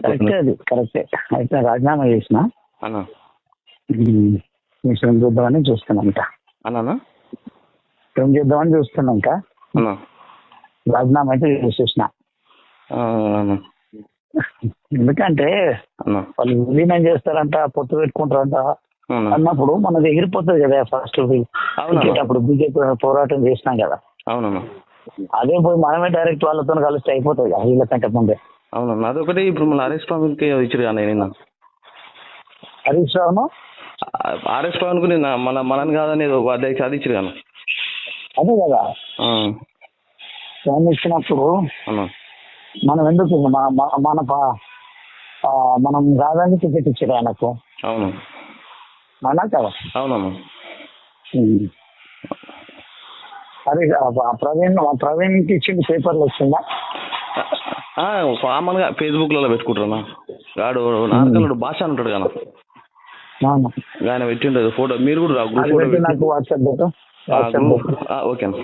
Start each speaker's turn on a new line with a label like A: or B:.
A: కరెక్టే, అది కరెక్టే. అయితే రాజీనామా చేసిన
B: అన్నా
A: మిషన్ చూద్దామని చూస్తున్నాంట.
B: అన్నా
A: ఏం చేద్దామని చూస్తున్నాంక
B: అన్నా
A: రాజీనామా అయితే చేసేసిన. ఎందుకంటే
B: అన్నా
A: వాళ్ళు విలీనం చేస్తారంట, పొత్తు పెట్టుకుంటారంట అన్నప్పుడు మనది ఎగిరిపోతుంది కదా. ఫస్ట్ అప్పుడు బీజేపీ పోరాటం చేసినాం కదా.
B: అవునన్నా.
A: అదే పోయి మనమే డైరెక్ట్ వాళ్ళతో కలిసి అయిపోతుంది కదా వీళ్ళకంటే ముందే.
B: అవునన్నా. అదొకటి ఇప్పుడు మన ఆర్ఎస్ పవన్కి ఇచ్చారు కానీ నిన్న
A: హరీష్ రావును
B: ఆర్ఎస్ పవన్కు నిన్న మనని కాదని అధ్యక్ష అది ఇచ్చారు కానీ.
A: అదే కదా ఫోన్ ఇచ్చినప్పుడు
B: అన్నా
A: మనం ఎందుకు మనం కాదని టికెట్ ఇచ్చారు ఆయనకు.
B: అవును
A: అన్నా కదా.
B: అవునమ్మా.
A: అరే ప్రవీణ్కి ఇచ్చింది పేపర్లు వచ్చిందా?
B: కామన్గా ఫేస్బుక్లలో పెట్టుకుంటారన్నా. వాడు నార్కలుడు భాష అంటాడు కదా, ఆయన పెట్టిండదు ఫోటో. మీరు కూడా
A: నాకు వాట్సాప్
B: ఓకే అన్న.